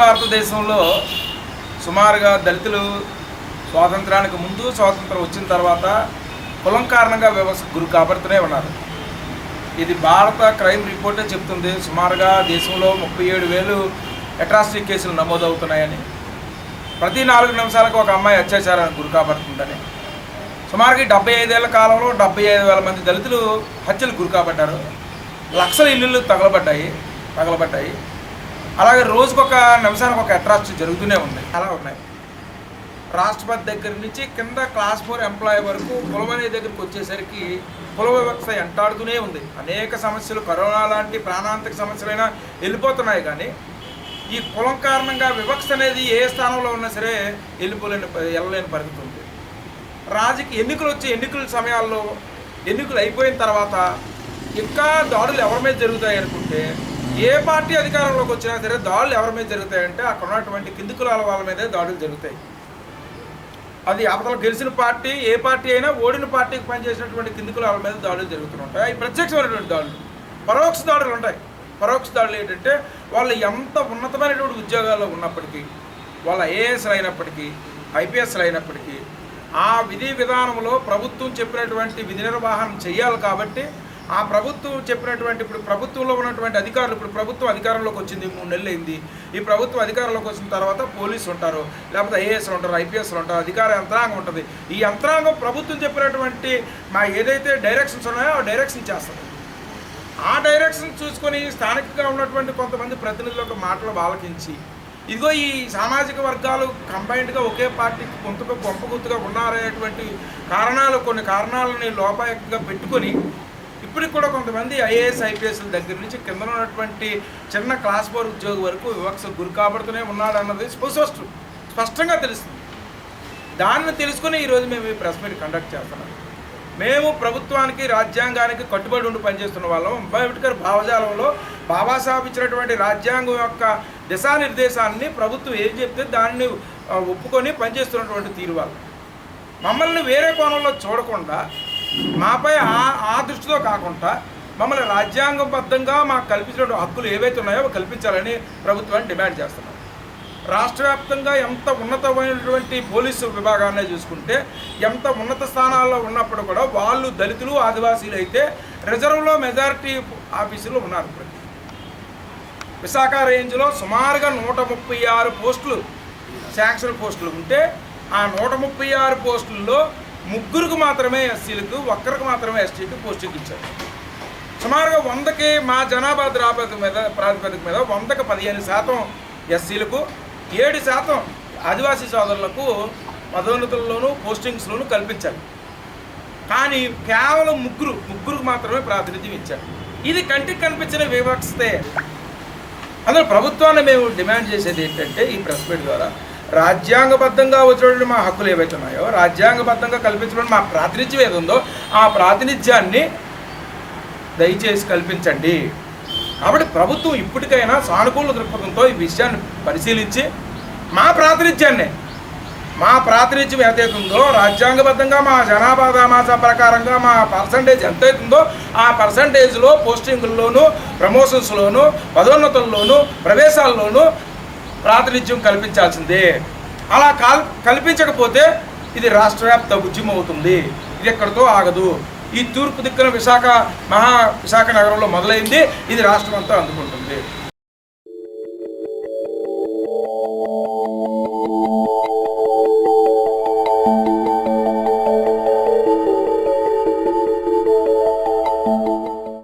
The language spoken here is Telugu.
భారతదేశంలో సుమారుగా దళితులు స్వాతంత్రానికి ముందు, స్వాతంత్రం వచ్చిన తర్వాత కులం కారణంగా వ్యవస్థకు గురి కాబడుతూనే ఉన్నారు. ఇది భారత క్రైమ్ రిపోర్టే చెప్తుంది. సుమారుగా దేశంలో 37,000 అట్రాసిటీ కేసులు నమోదవుతున్నాయని, ప్రతి 4 నిమిషాలకు ఒక అమ్మాయి అత్యాచారానికి గురి కాబడుతుందని, సుమారుగా 75 ఏళ్ల కాలంలో 75,000 మంది దళితులు హత్యలకు గురి కాబడ్డారు. లక్షల ఇల్లులు తగలబడ్డాయి. అలాగే రోజుకొక నిమిషానికి ఒక అట్రాసిటీ జరుగుతూనే ఉంది. అలా ఉన్నాయి. రాష్ట్రపతి దగ్గర నుంచి కింద క్లాస్ 4 ఎంప్లాయీ వరకు కులం అనే దగ్గరికి వచ్చేసరికి కుల వ్యవస్థ ఎంటాడుతూనే ఉంది. అనేక సమస్యలు, కరోనా లాంటి ప్రాణాంతక సమస్యలైనా వెళ్ళిపోతున్నాయి. కానీ ఈ కులం కారణంగా వివక్ష అనేది ఏ స్థానంలో ఉన్నా సరే వెళ్ళలేని పరిస్థితి ఉంది. ఎన్నికలు వచ్చే ఎన్నికల సమయాల్లో, ఎన్నికలు అయిపోయిన తర్వాత ఇంకా దాడులు ఎవరి మీద జరుగుతాయి అనుకుంటే, ఏ పార్టీ అధికారంలోకి వచ్చినా సరే దాడులు ఎవరి మీద జరుగుతాయంటే అక్కడ ఉన్నటువంటి కింది కులాల వాళ్ళ మీదే దాడులు జరుగుతాయి. అది అవతల గెలిచిన పార్టీ, ఏ పార్టీ అయినా ఓడిన పార్టీకి పనిచేసినటువంటి కింది కులాల మీద దాడులు జరుగుతుంటాయి. అవి ప్రత్యక్షమైనటువంటి దాడులు. పరోక్ష దాడులు ఉంటాయి. పరోక్ష దాడులు ఏంటంటే వాళ్ళు ఎంత ఉన్నతమైనటువంటి ఉద్యోగాల్లో ఉన్నప్పటికీ, వాళ్ళ ఐఏఎస్లు అయినప్పటికీ, ఐపీఎస్లు అయినప్పటికీ, ఆ విధి విధానంలో ప్రభుత్వం చెప్పినటువంటి విధి నిర్వహణ చేయాలి. కాబట్టి ఆ ప్రభుత్వం చెప్పినటువంటి, ఇప్పుడు ప్రభుత్వంలో ఉన్నటువంటి అధికారులు, ఇప్పుడు ప్రభుత్వం అధికారంలోకి వచ్చింది 3 నెలలు అయింది. ఈ ప్రభుత్వం అధికారంలోకి వచ్చిన తర్వాత పోలీసులు ఉంటారు, లేకపోతే ఐఏఎస్లు ఉంటారు, ఐపీఎస్లు ఉంటారు, అధికార యంత్రాంగం ఉంటుంది. ఈ యంత్రాంగం ప్రభుత్వం చెప్పినటువంటి ఏదైతే డైరెక్షన్స్ ఉన్నాయో ఆ డైరెక్షన్ చేస్తారు. ఆ డైరెక్షన్ చూసుకొని స్థానికంగా ఉన్నటువంటి కొంతమంది ప్రతినిధులకు మాటలు ఆలకించి, ఇదిగో ఈ సామాజిక వర్గాలు కంబైన్డ్గా ఒకే పార్టీకి గొంపగుత్తుగా ఉన్నారనేటువంటి కొన్ని కారణాలని లోపాయకంగా పెట్టుకొని ఇప్పటికి కూడా కొంతమంది ఐఏఎస్, ఐపీఎస్ల దగ్గర నుంచి కింద ఉన్నటువంటి చిన్న క్లాస్ 4 ఉద్యోగి వరకు వివక్షకు గురి కాబడుతూనే ఉన్నాడు అన్నది స్పష్టంగా తెలుస్తుంది. దాన్ని తెలుసుకుని ఈరోజు మేము ఈ ప్రెస్ మీట్ కండక్ట్ చేస్తున్నాం. మేము ప్రభుత్వానికి, రాజ్యాంగానికి కట్టుబడి ఉండి పనిచేస్తున్న వాళ్ళం. అంబేద్కర్ భావజాలంలో బాబాసాహెబ్ ఇచ్చినటువంటి రాజ్యాంగం యొక్క దిశానిర్దేశాన్ని ప్రభుత్వం ఏం చెప్తే దాన్ని ఒప్పుకొని పనిచేస్తున్నటువంటి తీరు వాళ్ళు. మమ్మల్ని వేరే కోణంలో చూడకుండా, మాపై ఆ దృష్టితో కాకుండా మమ్మల్ని రాజ్యాంగబద్ధంగా మాకు కల్పించిన హక్కులు ఏవైతే ఉన్నాయో అవి కల్పించాలని ప్రభుత్వాన్ని డిమాండ్ చేస్తున్నాం. రాష్ట్ర వ్యాప్తంగా ఎంత ఉన్నతమైనటువంటి పోలీసు విభాగాన్ని చూసుకుంటే, ఎంత ఉన్నత స్థానాల్లో ఉన్నప్పుడు కూడా వాళ్ళు దళితులు, ఆదివాసీలు అయితే రిజర్వ్లో మెజారిటీ ఆఫీసులు ఉన్నారు. విశాఖ రేంజ్లో సుమారుగా 136 పోస్టులు శాంక్షన్ పోస్టులు ఉంటే, ఆ 136 పోస్టుల్లో 3 మాత్రమే ఎస్సీలకు, 1 మాత్రమే ఎస్టీకి పోస్టింగ్ ఇచ్చారు. సుమారుగా 100కి మా జనాభా ప్రాతిపదిక మీద 100కి 15% ఎస్సీలకు, 7% ఆదివాసీ సోదరులకు పదోన్నతుల్లోనూ పోస్టింగ్స్లోనూ కల్పించాలి. కానీ కేవలం 3 మాత్రమే ప్రాతినిధ్యం ఇచ్చారు. ఇది కంటికి కనిపించిన వివక్షతే. అందులో ప్రభుత్వాన్ని మేము డిమాండ్ చేసేది ఏంటంటే, ఈ ప్రెస్ మీట్ ద్వారా రాజ్యాంగబద్ధంగా వచ్చినటువంటి మా హక్కులు ఏవైతే ఉన్నాయో, రాజ్యాంగబద్ధంగా కల్పించడం మా ప్రాతినిధ్యం ఏది ఉందో ఆ ప్రాతినిధ్యాన్ని దయచేసి కల్పించండి. కాబట్టి ప్రభుత్వం ఇప్పటికైనా సానుకూల దృక్పథంతో ఈ విషయాన్ని పరిశీలించి మా ప్రాతినిధ్యం ఏదైతే ఉందో, రాజ్యాంగబద్ధంగా మా జనాభా దామాసా ప్రకారంగా మా పర్సంటేజ్ ఎంతైతే ఉందో ఆ పర్సంటేజ్లో పోస్టింగుల్లోనూ, ప్రమోషన్స్లోనూ, పదోన్నతుల్లోనూ, ప్రవేశాల్లోనూ ప్రాతినిధ్యం కల్పించాల్సిందే. అలా కల్పించకపోతే ఇది రాష్ట్ర వ్యాప్త ఉద్యమం అవుతుంది. ఇది ఎక్కడితో ఆగదు. ఈ తూర్పు దిక్కున విశాఖ నగరంలో మొదలైంది, ఇది రాష్ట్రం అంతా అందుకుంటుంది.